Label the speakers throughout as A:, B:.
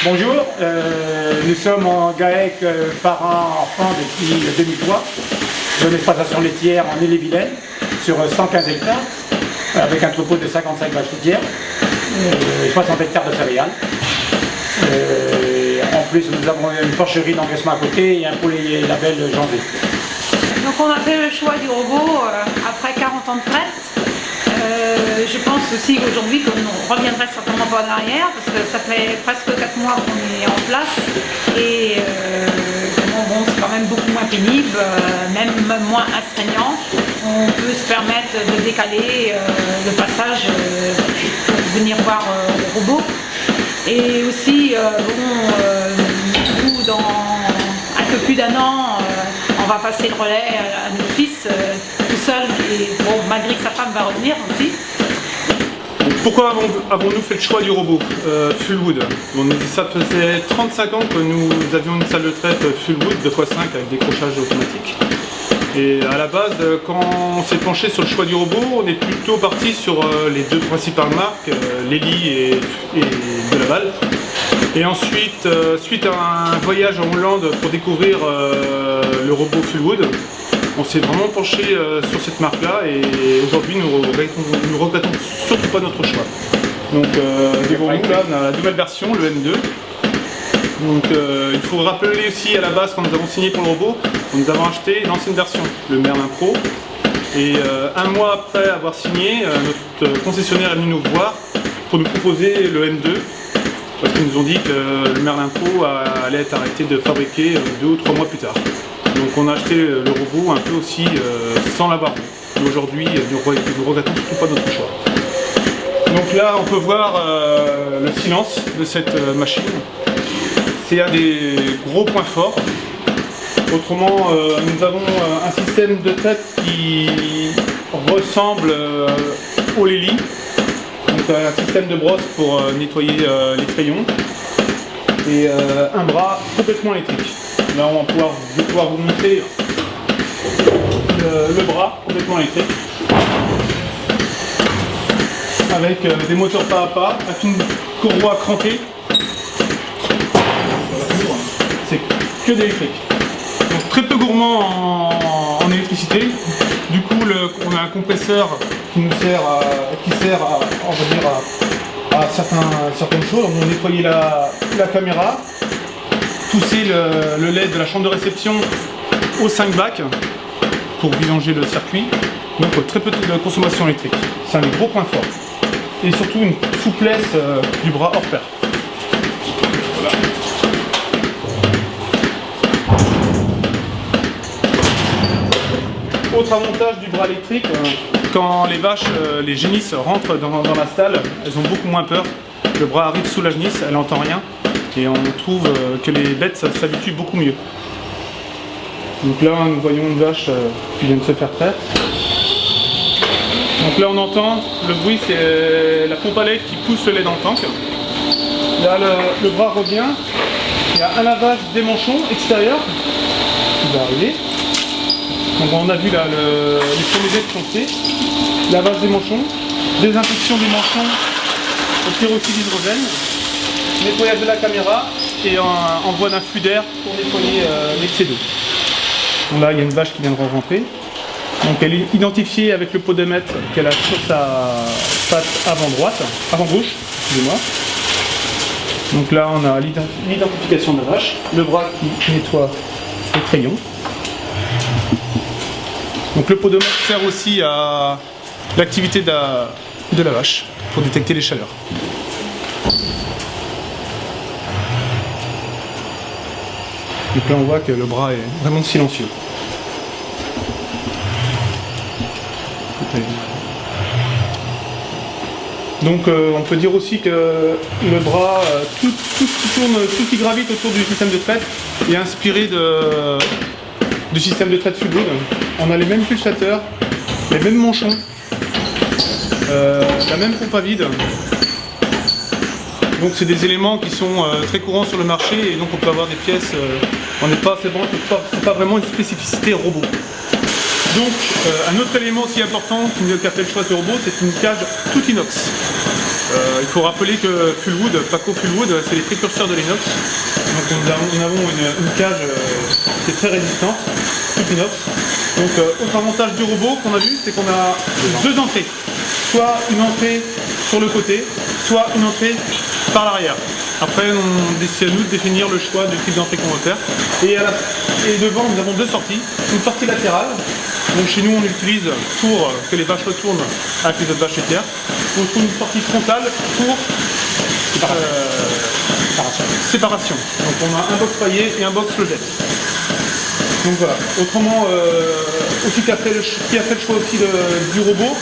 A: Bonjour, nous sommes en GAEC parents-enfants depuis 2003, sur une exploitation laitière en Ille-et-Vilaine, sur 115 hectares, avec un troupeau de 55 vaches laitières, et 60 hectares de céréales. En plus, nous avons une porcherie d'engraissement à côté et un poulailler label Janzé.
B: Donc on a fait le choix du robot après 40 ans de traite. Je pense aussi qu'aujourd'hui qu'on ne reviendrait certainement pas en arrière parce que ça fait presque 4 mois qu'on est en place et bon, c'est quand même beaucoup moins pénible, même moins astreignant. On peut se permettre de décaler le passage pour venir voir le robot. Et aussi, nous, dans un peu plus d'1 an, on va passer le relais à notre fils tout seul, et bon, malgré que sa femme va revenir aussi.
C: Pourquoi avons-nous fait le choix du robot Fullwood? Ça faisait 35 ans que nous avions une salle de traite Fullwood 2x5 avec décrochage automatique. Et à la base, quand on s'est penché sur le choix du robot, on est plutôt parti sur les deux principales marques, Lely et de Laval. Et ensuite, suite à un voyage en Hollande pour découvrir le robot Fullwood, on s'est vraiment penché sur cette marque-là et aujourd'hui nous regrettons surtout pas notre choix. Donc devant nous là, on a la nouvelle version, le M2. Donc il faut rappeler aussi à la base, quand nous avons signé pour le robot, nous avons acheté l'ancienne version, le Merlin Pro. Et un mois après avoir signé, notre concessionnaire est venu nous voir pour nous proposer le M2. Parce qu'ils nous ont dit que le Merlin Pro allait être arrêté de fabriquer 2 ou 3 mois plus tard. Donc on a acheté le robot un peu aussi sans l'avoir vu. Aujourd'hui, nous regrettons surtout pas notre choix. Donc là, on peut voir le silence de cette machine. C'est un des gros points forts. Autrement, nous avons un système de traite qui ressemble au Lely. Donc un système de brosse pour nettoyer les crayons. Et un bras complètement électrique. Là, on va pouvoir vous montrer le bras complètement électrique. Avec des moteurs pas à pas, avec une courroie crantée. C'est que d'électrique. Donc très peu gourmand en électricité. Du coup, on a un compresseur qui sert à certaines choses. On va nettoyer la caméra, pousser le LED de la chambre de réception aux 5 bacs pour vidanger le circuit. Donc très peu de consommation électrique. C'est un des gros points forts. Et surtout une souplesse du bras hors pair. Voilà. Autre avantage du bras électrique, quand les vaches, les génisses rentrent dans la stalle, elles ont beaucoup moins peur. Le bras arrive sous la génisse, elle n'entend rien. Et on trouve que les bêtes s'habituent beaucoup mieux. Donc là, nous voyons une vache qui vient de se faire traire. Donc là, on entend le bruit, c'est la pompe à lait qui pousse le lait dans le tank. Là, le bras revient. Il y a un lavage des manchons extérieurs qui va arriver. Donc on a vu là les premiers jets de chantier. Lavage des manchons, désinfection des manchons au peroxyde d'hydrogène, nettoyage de la caméra et envoi d'un flux d'air pour nettoyer l'excès d'eau. Donc là, il y a une vache qui vient de rentrer. Donc elle est identifiée avec le podomètre qu'elle a sur sa patte avant gauche, excusez-moi. Donc là, on a l'identification de la vache, le bras qui nettoie les crayons. Donc le podomètre sert aussi à l'activité de la vache pour détecter les chaleurs. Donc là on voit que le bras est vraiment silencieux. Donc on peut dire aussi que le bras, tout ce qui gravite autour du système de traite est inspiré du système de traite Fullwood. On a les mêmes pulsateurs, les mêmes manchons, la même pompe à vide. Donc c'est des éléments qui sont très courants sur le marché et donc on peut avoir des pièces, c'est pas vraiment une spécificité robot. Donc un autre élément aussi important qui a fait le choix de robot, c'est une cage toute inox. Il faut rappeler que Fullwood, Paco Fullwood, c'est les précurseurs de l'inox. Donc nous avons une cage qui est très résistante, toute inox. Donc autre avantage du robot qu'on a vu, c'est qu'on a deux entrées. Soit une entrée sur le côté, soit une entrée par l'arrière. Après, c'est à nous de définir le choix du type d'entrée qu'on veut faire. Et devant, nous avons deux sorties. Une sortie latérale. Donc chez nous, on utilise pour que les vaches retournent avec les autres vaches laitières. On trouve une sortie frontale pour séparation. Donc on a un box paillé et un box logette. Donc voilà. Autrement, aussi qui a fait le choix aussi du robot,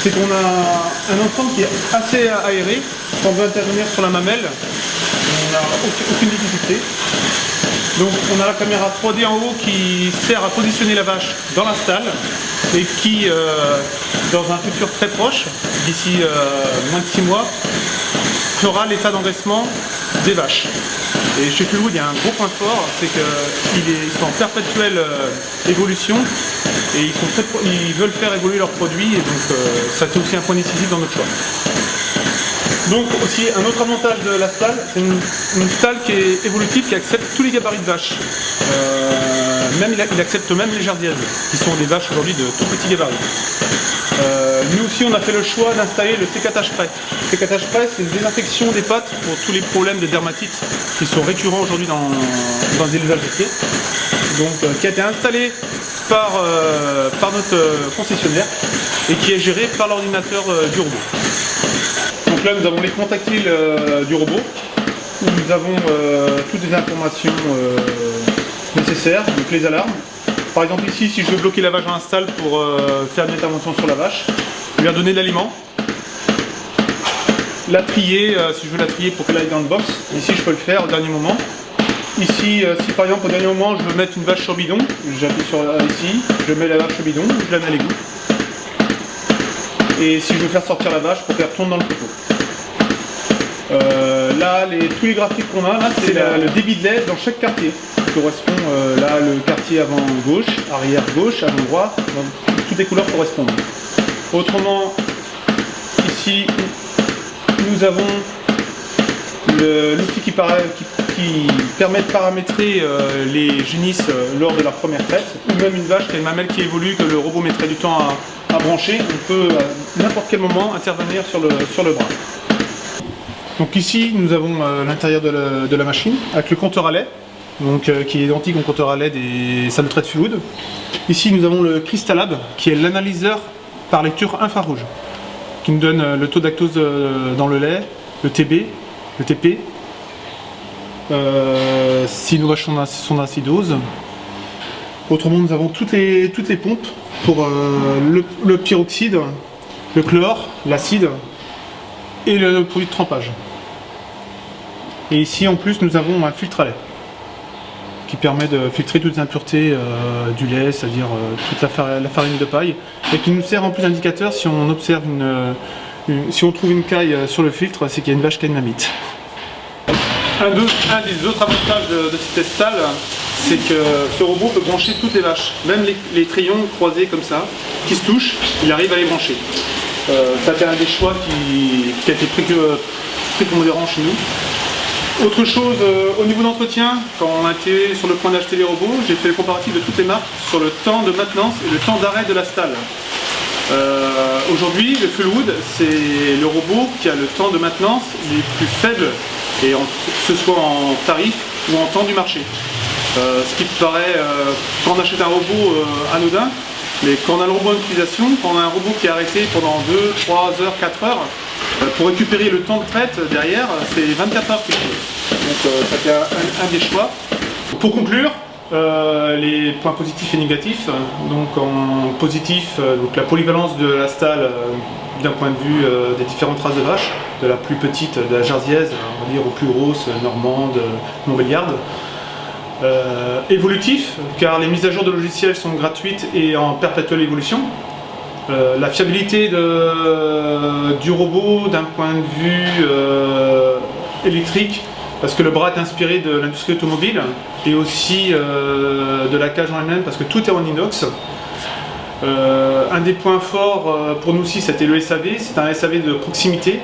C: c'est qu'on a un ensemble qui est assez aéré. Quand on veut intervenir sur la mamelle, on n'a aucune difficulté. Donc on a la caméra 3D en haut qui sert à positionner la vache dans la stalle et qui, dans un futur très proche, d'ici moins de 6 mois, fera l'état d'engraissement des vaches. Et chez Fullwood, il y a un gros point fort, c'est qu'ils sont en perpétuelle évolution et ils veulent faire évoluer leurs produits, et donc ça c'est aussi un point décisif dans notre choix. Donc aussi un autre avantage de la stalle, c'est une stalle qui est évolutive, qui accepte tous les gabarits de vaches. Il accepte même les jardiaises, qui sont des vaches aujourd'hui de tout petits gabarits. Nous aussi on a fait le choix d'installer le sécatage prêt. Le sécatage prêt, c'est une désinfection des pattes pour tous les problèmes de dermatite qui sont récurrents aujourd'hui dans les élevages laitiers. Donc qui a été installé par notre concessionnaire et qui est géré par l'ordinateur du robot. Donc là nous avons l'écran tactile du robot où nous avons toutes les informations nécessaires, donc les alarmes. Par exemple ici, si je veux bloquer la vache dans la stalle pour faire une intervention sur la vache, je vais lui donner de l'aliment, la trier, si je veux la trier pour qu'elle aille dans le box, ici je peux le faire au dernier moment. Ici, si par exemple au dernier moment je veux mettre une vache sur bidon, j'appuie sur ici, je mets la vache sur bidon, je la mets à l'égout. Et si je veux faire sortir la vache pour qu'elle retourne dans le coteau. Là, tous les graphiques qu'on a, là, c'est le débit de lait dans chaque quartier. Qui correspond, là, le quartier avant gauche, arrière gauche, avant droite, toutes les couleurs correspondent. Autrement, ici, nous avons l'outil qui permet de paramétrer les génisses lors de leur première traite, ou même une vache qui a une mamelle qui évolue, que le robot mettrait du temps à brancher. On peut à n'importe quel moment intervenir sur le bras. Donc ici nous avons l'intérieur de la machine avec le compteur à lait, donc, qui est identique au compteur à lait des salles de traite Fullwood. Ici nous avons le Crystalab qui est l'analyseur par lecture infrarouge qui nous donne le taux de lactose dans le lait, le TB, le TP, si nos vaches sont acidoses. Autrement nous avons toutes les pompes pour le pyroxyde, le chlore, l'acide et le produit de trempage. Et ici en plus nous avons un filtre à lait qui permet de filtrer toutes les impuretés du lait, c'est-à-dire toute la farine de paille, et qui nous sert en plus d'indicateur si on observe si on trouve une caille sur le filtre, c'est qu'il y a une vache qui a une mamite. Un des autres avantages de cette stalle, c'est que ce robot peut brancher toutes les vaches, même les trayons croisés comme ça, qui se touchent, il arrive à les brancher. Ça a été un des choix qui a été prépondérant chez nous. Autre chose, au niveau d'entretien, quand on a été sur le point d'acheter les robots, j'ai fait le comparatif de toutes les marques sur le temps de maintenance et le temps d'arrêt de la stalle. Aujourd'hui, le Fullwood, c'est le robot qui a le temps de maintenance les plus faibles, et que ce soit en tarif ou en temps du marché. Ce qui paraît, quand on achète un robot anodin, mais quand on a le robot en utilisation, quand on a un robot qui est arrêté pendant 2, 3 heures, 4 heures, pour récupérer le temps de traite derrière, c'est 24 heures qu'il faut. Donc ça fait un des choix. Pour conclure, les points positifs et négatifs. Donc en positif, donc la polyvalence de la stalle d'un point de vue des différentes races de vaches, de la plus petite, de la jardiaise, on va dire, aux plus grosses, normande, montbéliarde. Évolutif, car les mises à jour de logiciels sont gratuites et en perpétuelle évolution. La fiabilité du robot d'un point de vue électrique, parce que le bras est inspiré de l'industrie automobile et aussi de la cage en elle-même, parce que tout est en inox. Un des points forts pour nous aussi, c'était le SAV. C'est un SAV de proximité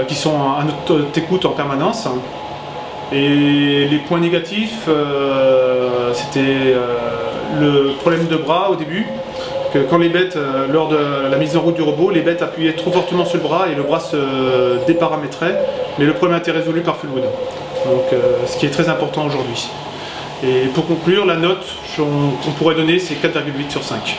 C: qui sont à notre écoute en permanence. Et les points négatifs, c'était le problème de bras au début, que quand les bêtes, lors de la mise en route du robot, les bêtes appuyaient trop fortement sur le bras et le bras se déparamétrait, mais le problème a été résolu par Fullwood. Donc, ce qui est très important aujourd'hui. Et pour conclure, la note qu'on pourrait donner, c'est 4,8 sur 5.